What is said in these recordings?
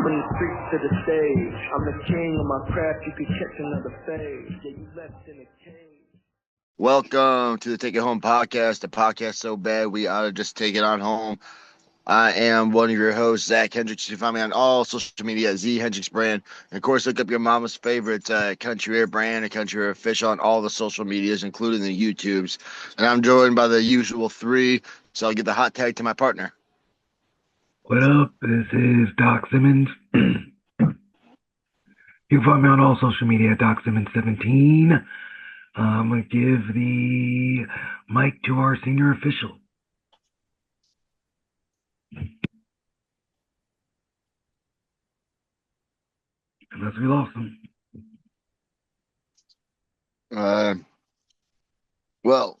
From the streets to the stage, I'm the king of my craft. You could catch another phase. Yeah, you left in a cage. Welcome to the Take It Home podcast. The podcast so bad we ought to just take it on home. I am one of your hosts, Zach Hendricks. You can find me on all social media, Z Hendricks Brand. And of course, look up your mama's favorite Country Air brand and Country Air official on all the social medias, including the YouTubes. And I'm joined by the usual three, so I'll get the hot tag to my partner. What up? This is Doc Simmons. You can find me on all social media at DocSimmons17. I'm going to give the mic to our senior official. Unless we lost him. Well,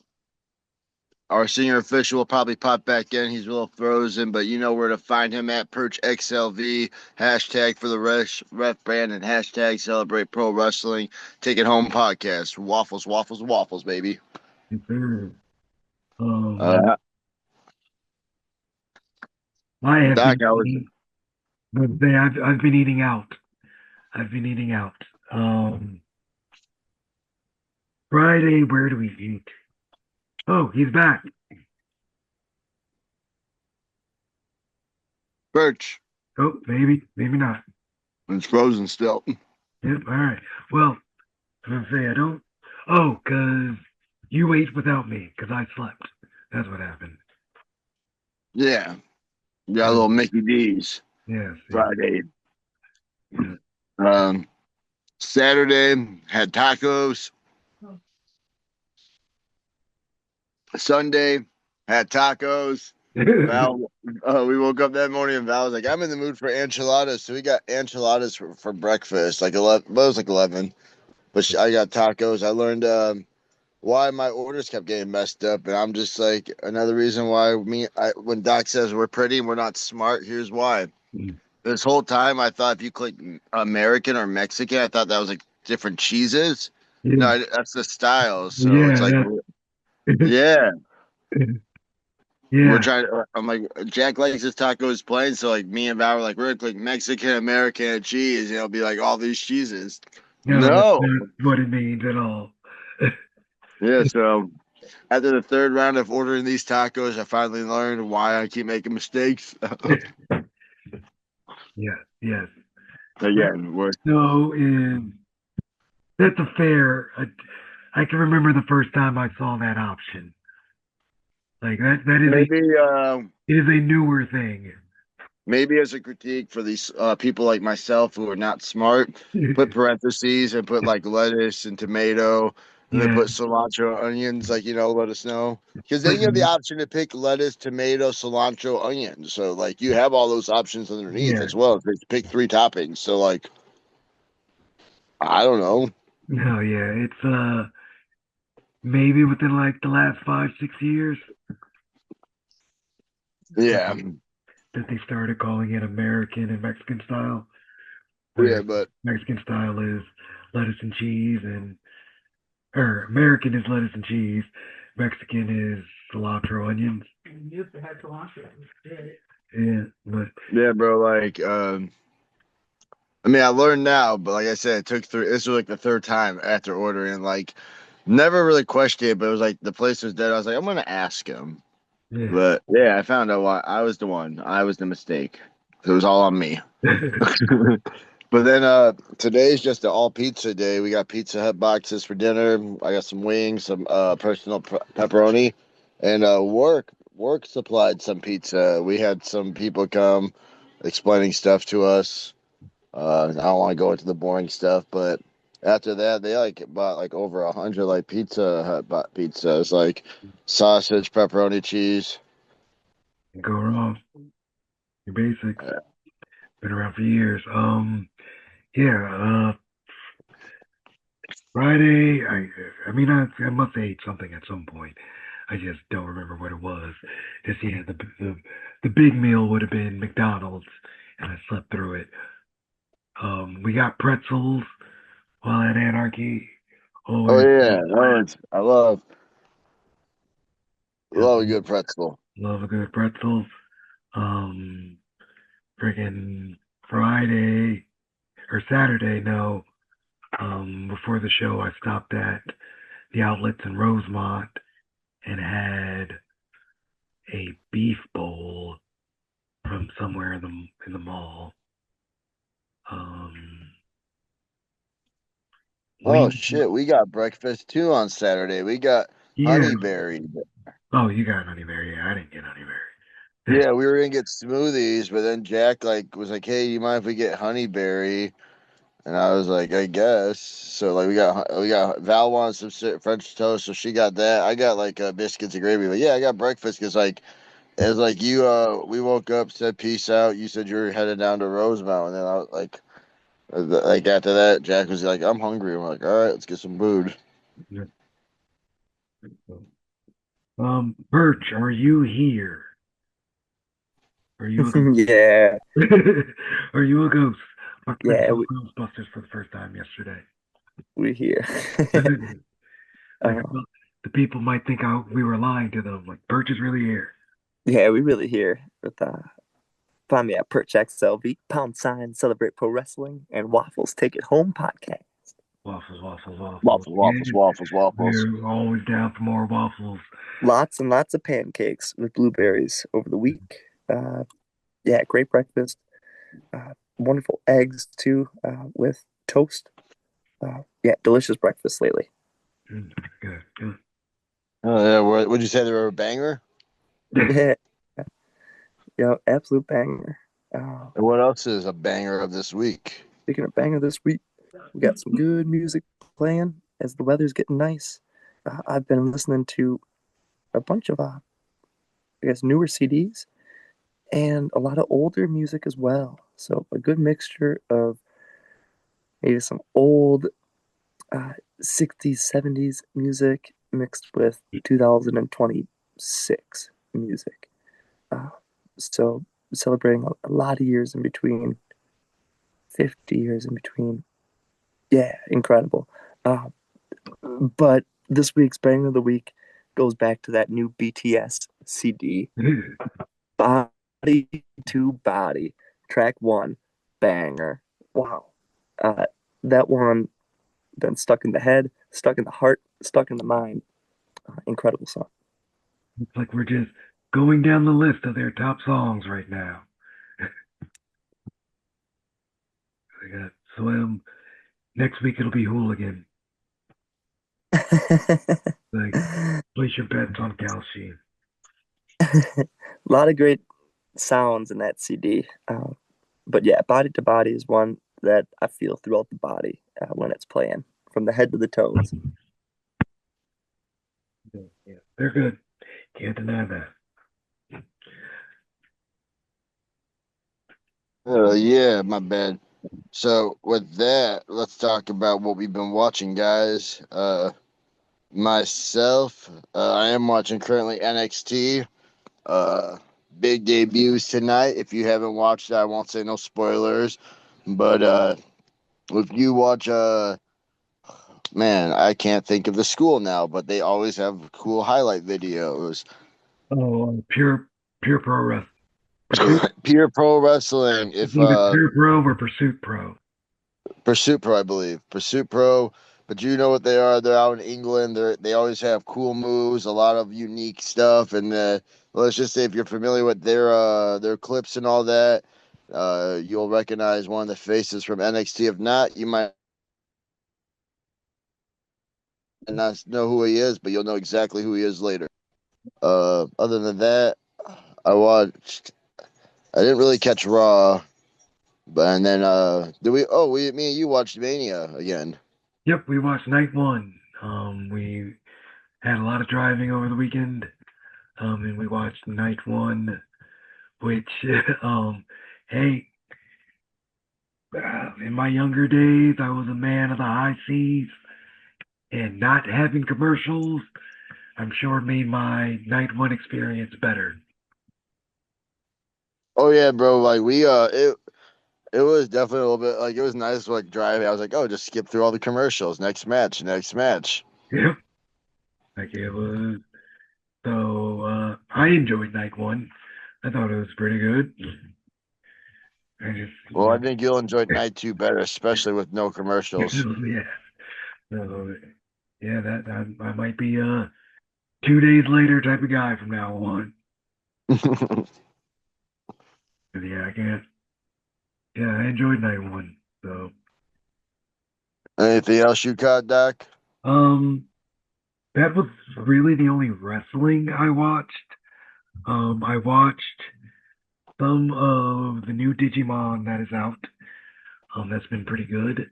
our senior official will probably pop back in. He's a little frozen, but you know where to find him at Perch XLV. Hashtag for the ref brand and hashtag celebrate pro wrestling. Take it home podcast. Waffles, waffles, waffles, baby. Yes, sir. I have Doc, been eating, I've been eating out. Friday, where do we eat? Oh, he's back. Perch. Oh, maybe not. It's frozen still. Yep, all right. Well, I was gonna say I don't. Oh, because you ate without me because I slept. That's what happened. Yeah. Got a little Mickey D's. Yes. Friday. Yeah. Saturday, had tacos. Sunday, had tacos. Val, we woke up that morning and Val was like, I'm in the mood for enchiladas. So we got enchiladas for breakfast, like 11, well, it was like 11. But I got tacos. I learned why my orders kept getting messed up. And I'm just like, another reason why when Doc says we're pretty and we're not smart, here's why. This whole time, I thought if you click American or Mexican, I thought that was like different cheeses. Yeah. No, that's the style. So Yeah, it's like, yeah. Yeah. We're trying. I'm like, Jack likes his tacos plain, so like me and Val were like, we're gonna click Mexican, American, and cheese. You know, be like all these cheeses. No, that's not what it means at all. Yeah. So after the third round of ordering these tacos, I finally learned why I keep making mistakes. Yes. Again, we're No, that's a fair. I can remember the first time I saw that option. Like that is maybe it is a newer thing. maybe as a critique for these people like myself who are not smart, put parentheses and put like lettuce and tomato, and then Yeah. put cilantro, onions. Like let us know because then you have the option to pick lettuce, tomato, cilantro, onions. So like you have all those options underneath Yeah. as well. If you pick 3 toppings, so like I don't know. No, yeah, it's maybe within like the last 5-6 years Yeah, that they started calling it American and Mexican style. yeah, Where but Mexican style is lettuce and cheese, or American is lettuce and cheese, Mexican is cilantro, onions. You used to have cilantro. Yeah, but yeah, bro. Like, I mean, I learned now, but like I said, it took 3. This was like the third time after ordering. Like, never really questioned it, but it was like the place was dead. I was like, I'm gonna ask him. yeah. But yeah, I found out why I was the one. I was the mistake. It was all on me. But then today's just an all pizza day. We got Pizza Hut boxes for dinner. I got some wings, some personal pepperoni, and work supplied some pizza. We had some people come explaining stuff to us. I don't want to go into the boring stuff, but after that, they like bought like over 100 like Pizza Hut pizzas, like sausage, pepperoni, cheese. Go wrong. Your basics. Been around for years. Yeah, Friday, I mean, I must have ate something at some point. I just don't remember what it was. Just yeah, the big meal would have been McDonald's, and I slept through it. We got pretzels while at Anarchy. Oh Always yeah, I love a yep, good pretzel. love a good pretzels. Um, Friggin' Friday or Saturday, no. Before the show, I stopped at the outlets in Rosemont and had a beef bowl from somewhere in the mall. Um, Oh we shit, we got breakfast too on Saturday. We got yeah. honeyberry. Oh, you got honeyberry. Yeah, I didn't get honeyberry. Yeah, we were gonna get smoothies, but then Jack was like, "Hey, you mind if we get honeyberry?" And I was like, "I guess." So like we got Val wanted some French toast, so she got that. I got like biscuits and gravy, but yeah, I got breakfast because like it's like you we woke up, said peace out. You said you were headed down to Rosemount, and then I was like after that, Jack was like, "I'm hungry." I'm like, "All right, let's get some food." Yeah. Perch, are you here? Are you a Yeah, are you a ghost? My friend yeah, saw Ghostbusters for the first time yesterday. we're here. Like, uh, well, the people might think we were lying to them. Like, Perch is really here. yeah, we really here with find me at Perch XLV, pound sign, celebrate pro wrestling, and Waffles Take It Home podcast. Waffles, waffles, waffles. Waffles, Yeah, waffles, waffles, waffles. we're always down for more waffles. Lots and lots of pancakes with blueberries over the week. Uh, yeah, great breakfast. Wonderful eggs too with toast. Yeah, delicious breakfast lately. Good, good. Oh yeah, would you say they were a banger? Yeah, yeah, absolute banger. And what else is a banger of this week? Speaking of banger this week, we got some good music playing as the weather's getting nice. I've been listening to a bunch of, I guess, newer CDs and a lot of older music as well. So a good mixture of maybe some old 60s, 70s music mixed with 2026 music. Uh, so celebrating a lot of years in between, 50 years in between. Yeah, incredible. Uh, but this week's banger of the week goes back to that new BTS CD, Body to Body, track one, banger. Wow. Uh, that one been stuck in the head, stuck in the heart, stuck in the mind. Incredible song. It's like we're just going down the list of their top songs right now. We got Swim. Next week it'll be Hooligan. Like, place your bets on Calcium. A lot of great sounds in that CD. But yeah, Body to Body is one that I feel throughout the body when it's playing, from the head to the toes. Yeah, they're good. Can't deny that. Yeah, my bad. So with that, let's talk about what we've been watching, guys. Myself, I am watching currently NXT. Uh, Big debuts tonight. If you haven't watched it, I won't say no spoilers. But if you watch, man, I can't think of the school now, but they always have cool highlight videos. Oh, pure pro wrestling. Pursuit. Pure Pro Wrestling. It's If either Pure Pro or Pursuit Pro. Pursuit Pro, I believe. Pursuit Pro. But you know what they are? They're out in England. They always have cool moves, a lot of unique stuff, and let's just say if you're familiar with their clips and all that, you'll recognize one of the faces from NXT. If not, you might not know who he is, but you'll know exactly who he is later. Other than that, I watched. I didn't really catch Raw, but and then did we? Oh, me and you watched Mania again. Yep, we watched night one. We had a lot of driving over the weekend. And we watched night one, which, hey, in my younger days, I was a man of the high seas, and not having commercials, I'm sure made my night one experience better. Oh yeah, bro. Like it was definitely a little bit like it was nice like driving. I was like, oh, just skip through all the commercials. Next match, next match. Yep, like it was. So I enjoyed night one. I thought it was pretty good. I just, Well, I think you'll enjoy night two better, especially with no commercials. yeah. So, yeah, I might be a 2 days later type of guy from now on. But yeah, I can't. Yeah, I enjoyed night one. So, Anything else you caught, Doc? um, that was really the only wrestling I watched. I watched some of the new Digimon that is out. That's been pretty good.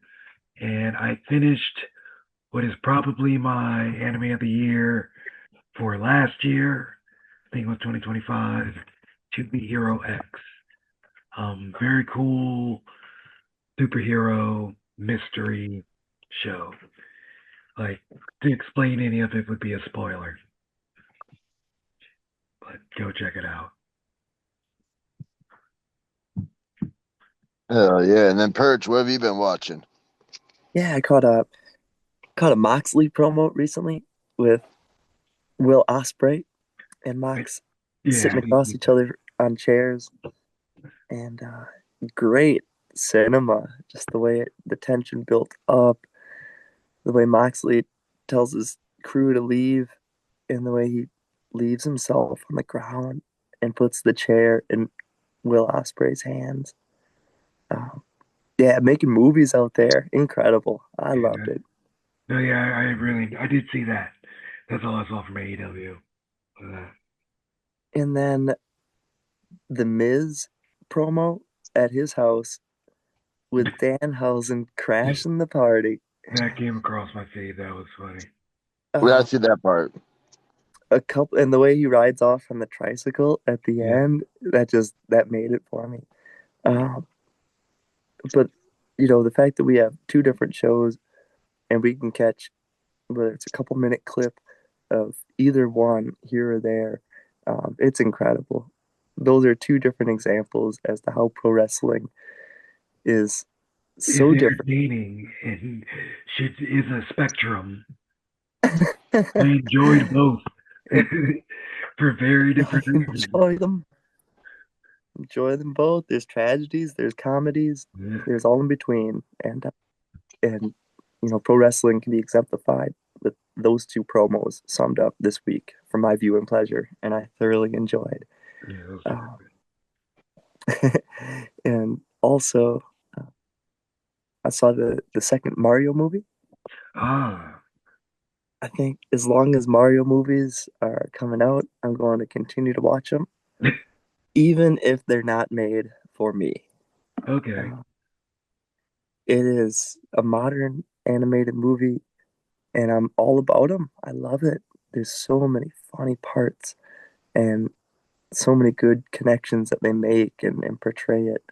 And I finished what is probably my anime of the year for last year. I think it was 2025. To Be Hero X. Very cool superhero mystery show. Like, to explain any of it would be a spoiler, but go check it out. Hell yeah. And then Perch, what have you been watching? Yeah, I caught a Moxley promo recently with Will Ospreay and Mox Yeah, sitting across each other on chairs, and great cinema. Just the way the tension built up, the way Moxley tells his crew to leave, and the way he leaves himself on the ground and puts the chair in Will Ospreay's hands. Um, yeah, making movies out there, incredible. I yeah. loved it. No, yeah, I did see that. That's all I saw from AEW. And then the Miz promo at his house with Danhausen crashing the party. That came across my feed. That was funny. We Uh, gotta see that part. a couple, and the way he rides off on the tricycle at the Yeah. end, that made it for me. Um, but the fact that we have two different shows and we can catch whether it's a couple minute clip of either one here or there, it's incredible. Those are two different examples as to how pro wrestling is Is so different. entertaining and is a spectrum. I enjoyed both for very different reasons. Enjoy them both. There's tragedies, there's comedies, Yeah. there's all in between, and pro wrestling can be exemplified with those two promos summed up this week for my viewing pleasure, and I thoroughly enjoyed. Yeah, those Uh, and also, I saw the second Mario movie. ah, I think as long as Mario movies are coming out, I'm going to continue to watch them, even if they're not made for me. okay. It is a modern animated movie, and I'm all about them. I love it. There's so many funny parts and so many good connections that they make and portray it.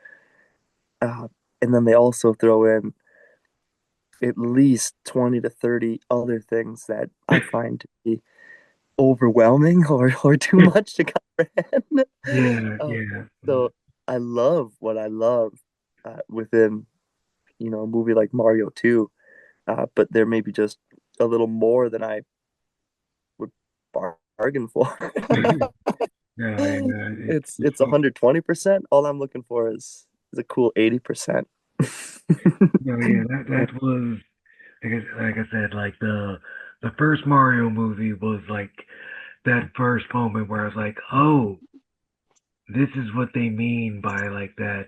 And then they also throw in at least 20 to 30 other things that I find to be overwhelming or too much to comprehend. Yeah, Uh, yeah. so I love what I love within a movie like Mario 2, but there may be just a little more than I would bargain for. No, yeah, It's 120%. All I'm looking for is a cool 80%. no, yeah, that was like I said, like the first Mario movie was like that first moment where I was like, oh, this is what they mean by like that,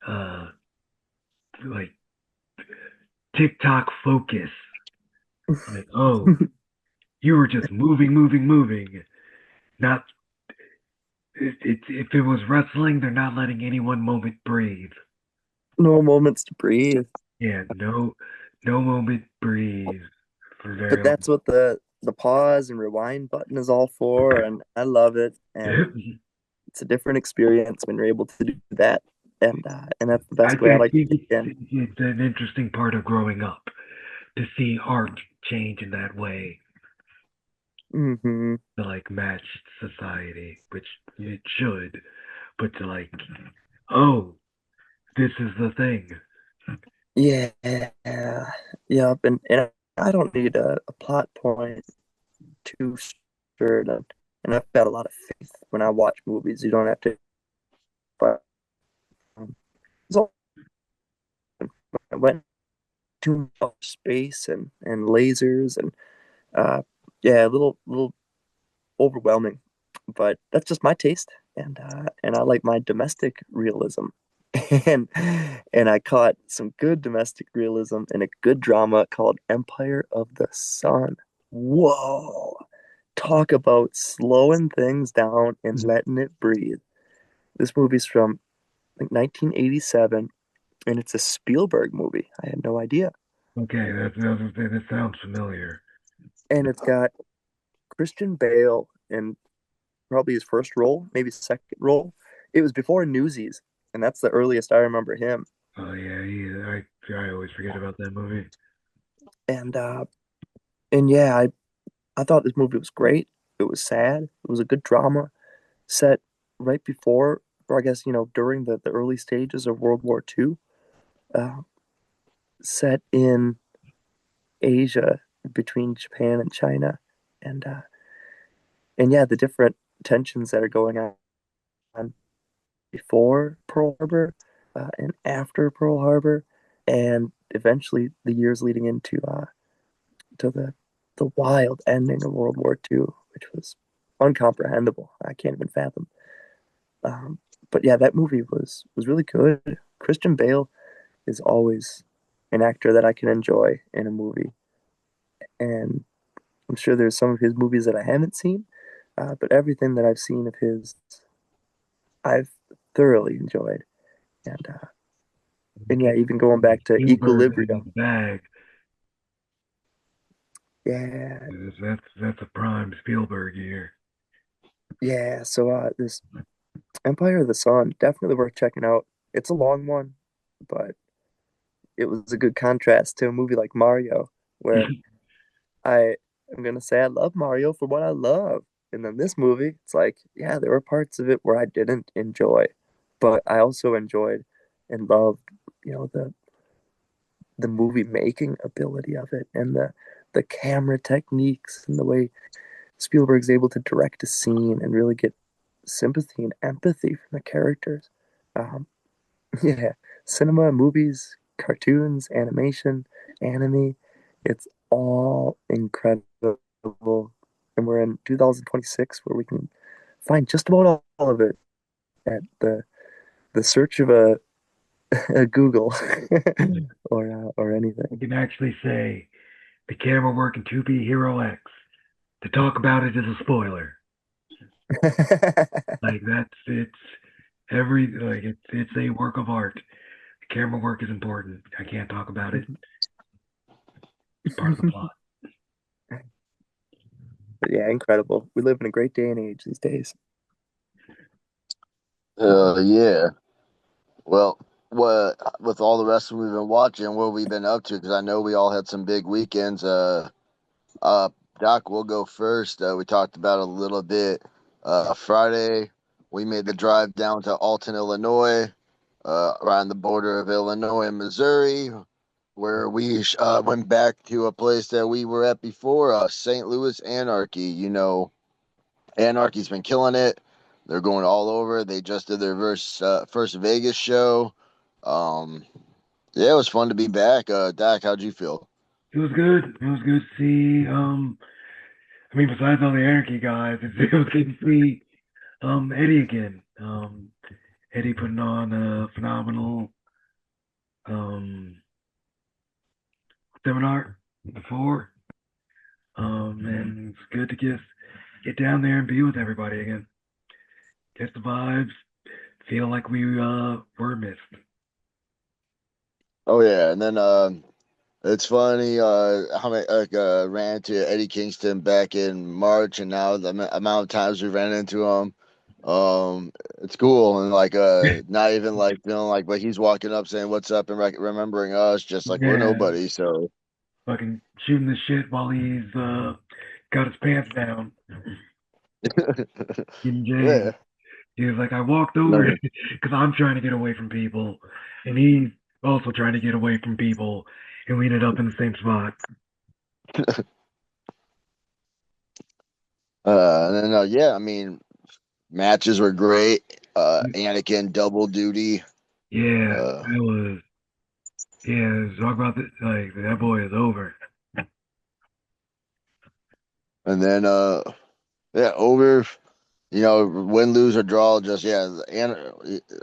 uh, like TikTok focus. Like, oh, you were just moving, moving, moving. Not if it was wrestling, they're not letting any one moment breathe. No moments to breathe. Yeah, no moment breathe for But very that's what the pause and rewind button is all for, and I love it. And long. it's a different experience when you're able to do that, and that's the I best way I like to think begin. it's an interesting part of growing up to see art change in that way Hmm. to like match society, which it should, but to like, oh, this is the thing. Yeah, yep. And I don't need a plot point too sure, and I've got a lot of faith when I watch movies. You don't have to, but all, I went to space and lasers and yeah, a little overwhelming, but that's just my taste, and I like my domestic realism, and and I caught some good domestic realism in a good drama called Empire of the Sun. Whoa! Talk about slowing things down and letting it breathe. This movie's from like 1987, and it's a Spielberg movie. I had no idea, Okay, that sounds familiar. and it's got Christian Bale in probably his first role, maybe second role. It was before Newsies, and that's the earliest I remember him. Oh yeah, I always forget about that movie. And uh, and yeah, I thought this movie was great. It was sad. It was a good drama set right before, or I guess during the early stages of World War II. Uh, Set in Asia between Japan and China, and and yeah, the different tensions that are going on before Pearl Harbor and after Pearl Harbor, and eventually the years leading into to the wild ending of World War II, which was uncomprehendable. I can't even fathom. Um, but yeah, that movie was really good. Christian Bale is always an actor that I can enjoy in a movie, and I'm sure there's some of his movies that I haven't seen, but everything that I've seen of his, I've thoroughly enjoyed. And yeah, even going back to Spielberg is in Equilibrium. the bag. Yeah, That's a prime Spielberg year. yeah. So this Empire of the Sun definitely worth checking out. It's a long one, but it was a good contrast to a movie like Mario, where I am gonna say I love Mario for what I love, and then this movie, it's like yeah, there were parts of it where I didn't enjoy, but I also enjoyed and loved, the movie making ability of it and the camera techniques and the way Spielberg's able to direct a scene and really get sympathy and empathy from the characters. Um, yeah, cinema, movies, cartoons, animation, anime, it's all incredible. And we're in 2026 where we can find just about all of it at the search of a Google or I anything. can actually say the camera work in 2B Hero X. To talk about it is a spoiler. Like it's it's a work of art. The camera work is important. I can't talk about it. It's part of the plot. But yeah, incredible. We live in a great day and age these days. Yeah. Well, what with all the rest we've been watching, what have we been up to? Because I know we all had some big weekends. Uh, Doc, we'll go first. We talked about it a little bit. Friday, we made the drive down to Alton, Illinois, around the border of Illinois and Missouri, where we went back to a place that we were at before, St. Louis Anarchy. Anarchy's been killing it. They're going all over. They just did their first Vegas show. Um, yeah, it was fun to be back. Doc, how'd you feel? It was good. It was good to see. I mean, besides all the Anarchy guys, it was good to see Eddie again. Eddie putting on a phenomenal um seminar before. And it's good to get down there and be with everybody again. Get the vibes. Feel like we were missed. Oh yeah, and then it's funny how many ran into Eddie Kingston back in March, and now the amount of times we ran into him. It's cool, and like not even like feeling like he's walking up saying what's up and remembering us, just like we're Yeah, nobody. So fucking shooting the shit while he's got his pants down. Getting yeah, James. He was like, I walked over no, because I'm trying to get away from people, and he's also trying to get away from people, and we ended up in the same spot. and then yeah, I mean matches were great. Anakin double duty. Yeah, Uh, that was. Yeah, talk about this. Like that boy is over. and then yeah, over. Win, lose, or draw. Just yeah, and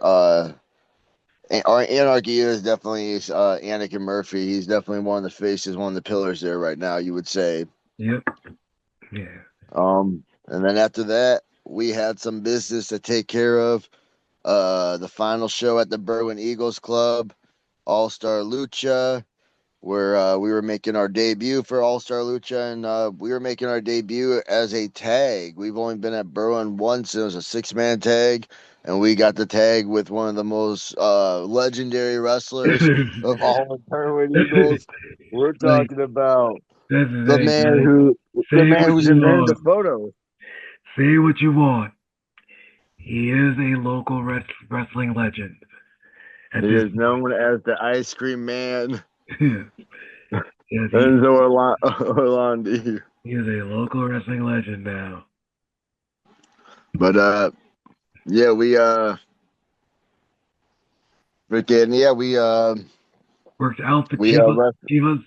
our Anarchy is definitely Anakin Murphy. He's definitely one of the faces, one of the pillars there right now. You would say. Yep. Yeah. And then after that, we had some business to take care of. The final show at the Berwyn Eagles Club, All Star Lucha, where we were making our debut for All Star Lucha, and we were making our debut as a tag. We've only been at Berwyn once, and it was a 6-man tag, and we got the tag with one of the most legendary wrestlers of all the Berwyn Eagles. We're Like talking about that's the the thing. man Like who, the say man what who's you invented the want. photo. Say what you want. He is a local wrestling legend. At He this is known as the Ice Cream Man, point. Yes, Enzo Orlandi. he is a local wrestling legend now. But yeah, we freaking yeah, Worked Alpha we Chivas. ref Chivas.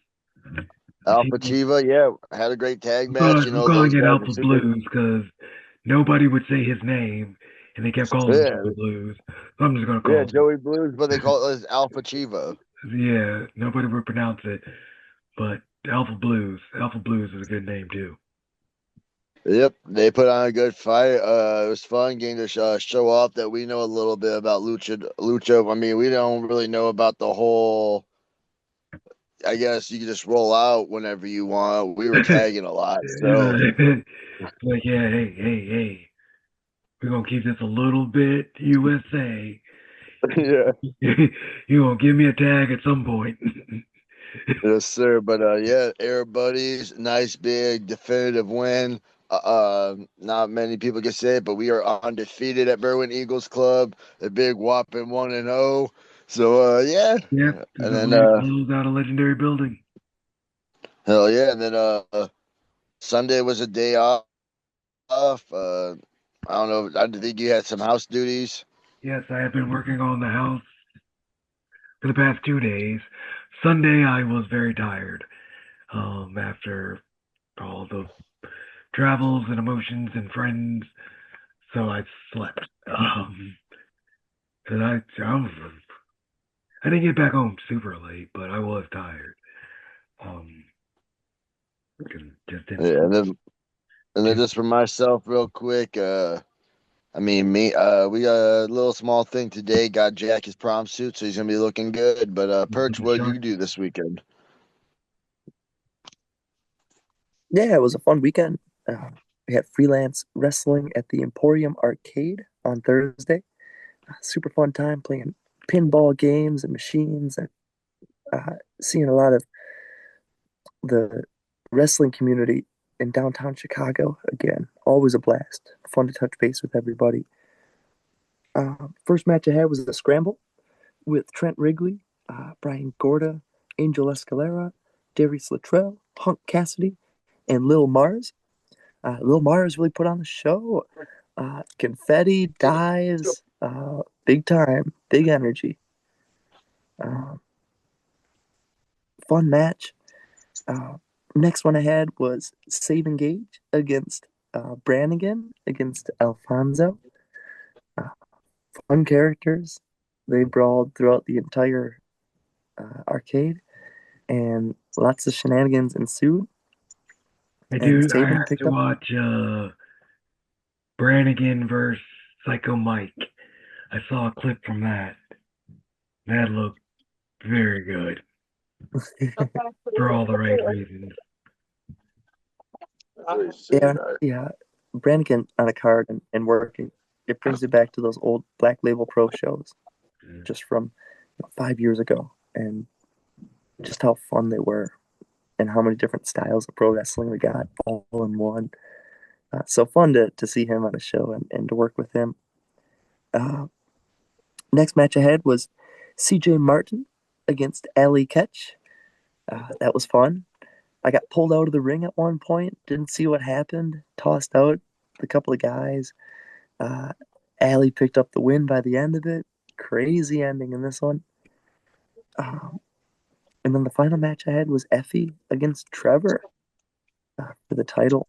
Alpha Chivas. Chiva, yeah, had a great tag match. I'm Those calling it guys are Alpha super. Blues because nobody would say his name, and they kept calling him Yeah, Alpha Blues. So I'm just gonna yeah, call him. Joey Blues, but they call it as Alpha Chiva. Yeah, nobody would pronounce it, but Alpha Blues. Alpha Blues is a good name too. Yep, they put on a good fight. It was fun getting to show off that we know a little bit about lucha. Lucha. I mean, we don't really know about the whole. I guess you can just roll out whenever you want. We were tagging a lot, so Like, yeah, hey, we're gonna keep this a little bit USA. yeah. You gonna give me a tag at some point. Yes, sir. But yeah, Air Buddies, nice big definitive win. Not many people can say it, but we are undefeated at Berwyn Eagles Club, a big whopping 1-0. So yeah, Yep, this and is then way to close out a legendary building. hell yeah, and then Sunday was a day off. I don't know. I think you had some house duties. Yes, I have been working on the house for the past 2 days. Sunday, I was very tired after all the travels and emotions and friends, so I slept. 'Cause I didn't get back home super late, but I was tired. Um, just didn't Yeah, sleep and then too. just for myself, real quick. I mean, we got a little small thing today. Got Jack his prom suit, so he's gonna be looking good. But Perch, The what did shark. you do this weekend? Yeah, it was a fun weekend. We had freelance wrestling at the Emporium Arcade on Thursday. Super fun time playing pinball games and machines and seeing a lot of the wrestling community in downtown Chicago again. Always a blast. Fun to touch base with everybody. First match I had was the Scramble with Trent Wrigley, Brian Gorda, Angel Escalera, Darius Luttrell, Hunk Cassidy, and Lil Mars. Lil Mars really put on the show. Confetti, dives, big time, big energy. Uh, Fun match. Uh, Next one I had was Saving Gage against Brannigan against Alfonso. Uh, Fun characters. They brawled throughout the entire arcade, and lots of shenanigans ensued. And I Saban had picked to up. watch Brannigan versus Psycho Mike. I saw a clip from that. That looked very good for all the right reasons. Yeah, yeah. Brannigan on a card and working. It brings it back to those old Black Label Pro shows, just from 5 years ago, and just how fun they were, and how many different styles of pro wrestling we got all in one. So fun to see him on a show and to work with him. Uh, Next match I had was CJ Martin against Ali Ketch. That was fun. I got pulled out of the ring at one point, didn't see what happened, tossed out a couple of guys. Uh, Allie picked up the win by the end of it. Crazy ending in this one. Um, and then the final match I had was Effie against Trevor for the title.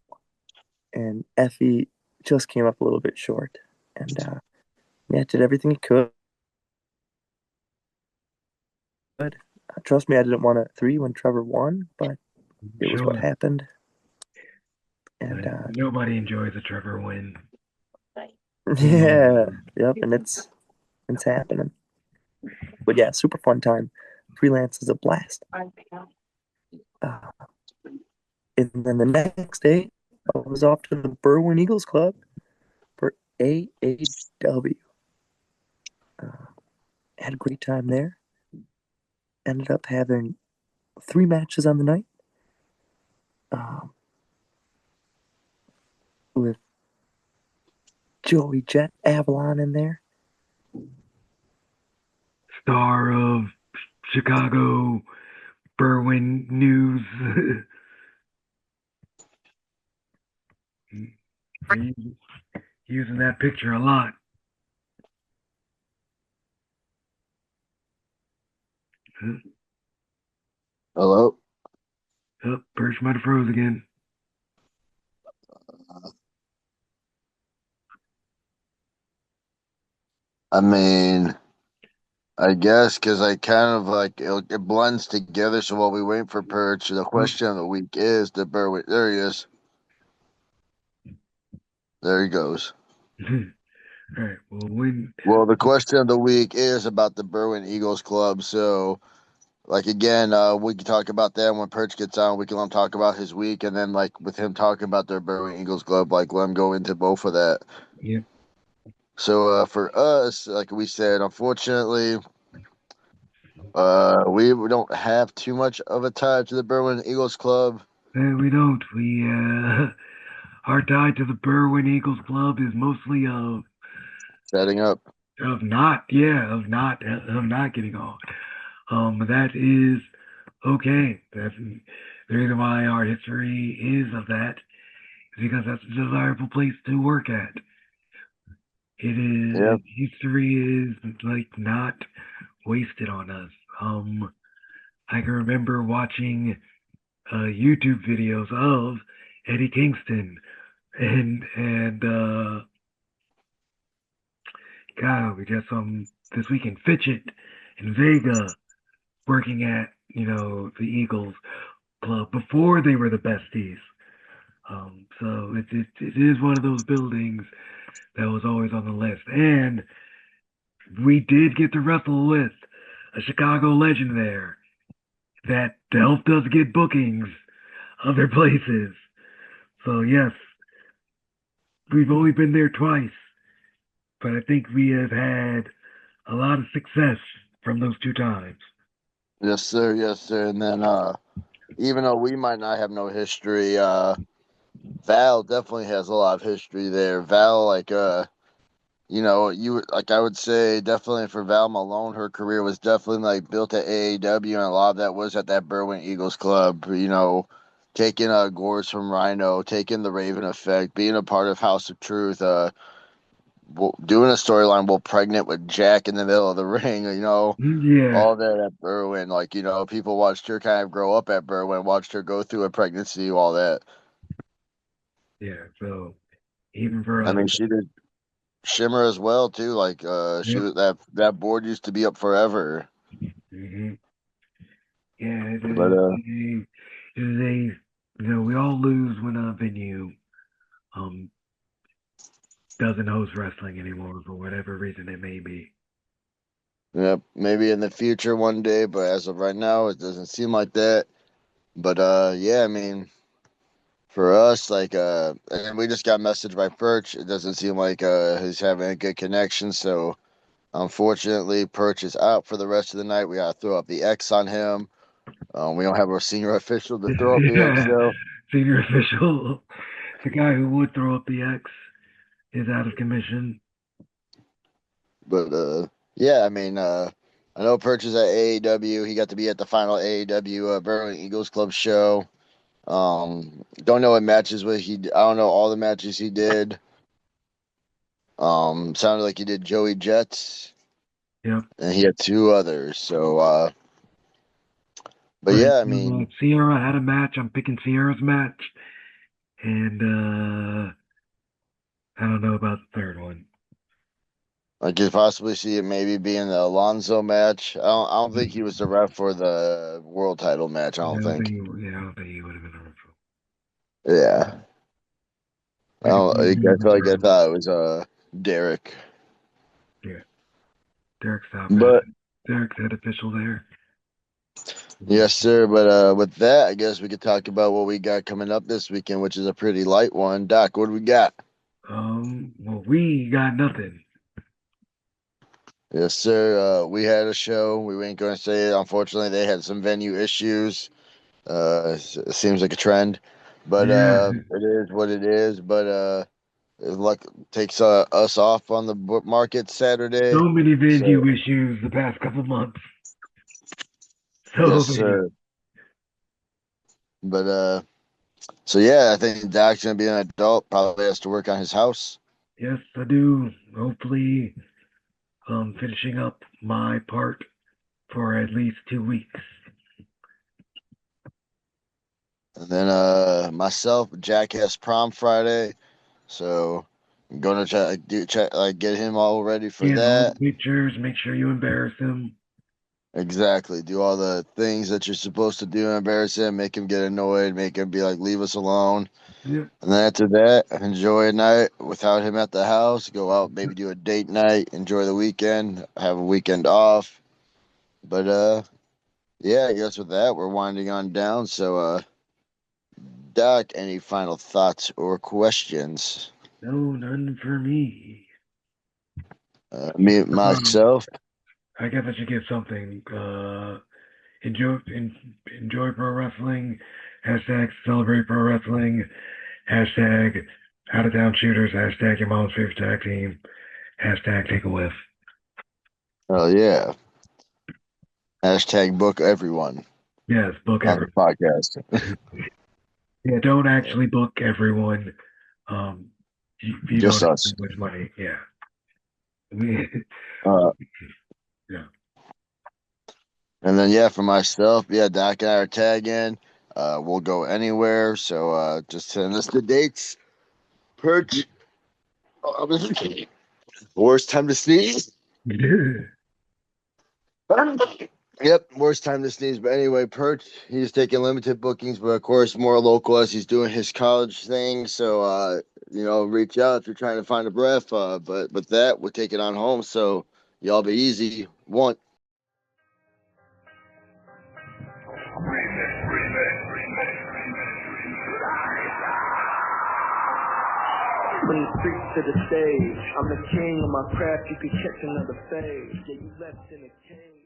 And Effie just came up a little bit short. And yeah, did everything he could. Trust me, I didn't want a 3 when Trevor won, but it was what Sure. happened. And Nobody enjoys a Trevor win. yeah, yep, and it's happening. But yeah, super fun time. Freelance is a blast. And then the next day, I was off to the Berwyn Eagles Club for AAW. Had a great time there. Ended up having 3 matches on the night. With Joey Jet Avalon in there. Star of Chicago Berwyn News. Using that picture a lot. Hello? Oh, Perch might have froze again. I mean, I guess because I kind of like it blends together. So while we wait for Perch, the question of the week is the Berwick. There he is. There he goes. All right. Well, the question of the week is about the Berwyn Eagles Club. So, like again, we can talk about that when Perch gets on. We can let him talk about his week, and then like with him talking about their Berwyn Eagles Club, like let him go into both of that. Yeah. So for us, like we said, unfortunately, we don't have too much of a tie to the Berwyn Eagles Club. We don't. Our tie to the Berwyn Eagles Club is mostly Setting up. of not getting on. That is okay. That's the reason why our history is of that is because that's a desirable place to work at. It Yeah. is history is like not wasted on us. I can remember watching YouTube videos of Eddie Kingston and God, we got some this week in Fitchett and Vega working at the Eagles club before they were the besties. So it is one of those buildings that was always on the list, and we did get to wrestle with a Chicago legend there that helped us get bookings other places. So yes, we've only been there twice, but I think we have had a lot of success from those 2 times. Yes, sir. Yes, sir. And then, even though we might not have no history, Val definitely has a lot of history there. Val, like, you like I would say definitely for Val Malone, her career was definitely like built at AAW, and a lot of that was at that Berwyn Eagles Club. Taking Gores from Rhino, taking the Raven Effect, being a part of House of Truth, doing a storyline while pregnant with Jack in the middle of the ring. Yeah, All that at Berwyn. Like people watched her kind of grow up at Berwyn, watched her go through a pregnancy, all that. yeah. So even for I us, mean, she did Shimmer as well too. Like she yep. was that board used to be up forever. Hmm. Yeah, But we all lose when a venue um doesn't host wrestling anymore for whatever reason it may be. yeah, maybe in the future one day, but as of right now, it doesn't seem like that. But yeah, I mean, for us, like and we just got messaged by Perch. It doesn't seem like he's having a good connection. So unfortunately, Perch is out for the rest of the night. We gotta throw up the X on him. We don't have our senior official to throw up the X Yeah, though. senior official, the guy who would throw up the X is out of commission. But yeah, I mean, I know Perch is at AEW. He got to be at the final AEW Berlin Eagles Club show. Don't know what matches what he. I don't know all the matches he did. Sounded like he did Joey Jets. Yep. and he had two others. So, but Right. yeah, I So, mean, Sierra had a match. I'm picking Sierra's match. And I don't know about the third one. I could possibly see it maybe being the Alonso match. I don't think he was the ref for the world title match. I I don't don't think think. I don't think he would have been a referee. Yeah, I could see him being I the feel like I third one. thought it was Derek, Yeah. Derek's top head. but Derek's head official there. yes, sir. But with that, I guess we could talk about what we got coming up this weekend, which is a pretty light one. Doc, what do we got? Well, we got nothing. Yes, sir. We had a show. We ain't going to say it. Unfortunately, they had some venue issues. It seems like a trend, but Yeah. it is what it is. But luck takes us off on the market Saturday. So many So venue issues the past couple months. So yes, many. sir. But so yeah, I think Doc's gonna be an adult. Probably has to work on his house. Yes, I do. Hopefully, finishing up my part for at least 2 weeks. And then myself, Jack has prom Friday, so I'm gonna get him all ready for Get all that. the pictures. Make sure you embarrass him. Exactly. Do all the things that you're supposed to do, embarrass him, make him get annoyed, make him be like, leave us alone. Yep. And then after that, enjoy a night without him at the house. Go out, maybe do a date night, enjoy the weekend, have a weekend off. But yeah, I guess with that, we're winding on down. So Doc, any final thoughts or questions? No, none for me. Me Um, myself. I guess I should give something. Enjoy, enjoy pro wrestling. Hashtag celebrate pro wrestling. Hashtag out of town shooters. Hashtag your mom's favorite tag team. Hashtag take a whiff. Oh yeah. Hashtag book everyone Yes, book on the everyone. podcast. Yeah, don't actually book everyone. Um, you Just don't have us. that much money. Yeah. Uh, Yeah. and then yeah, for myself, yeah, Doc and I are tagging. We'll go anywhere. So just send us the dates. Perch. Worst time to sneeze. Yep, worst time to sneeze. But anyway, Perch, he's taking limited bookings, but of course more local as he's doing his college thing. So reach out if you're trying to find a breath. But with that, we'll take it on home. So y'all be easy. One. From the streets to the stage, I'm the king of my craft. You could catch another phase. Yeah, you left in a cage.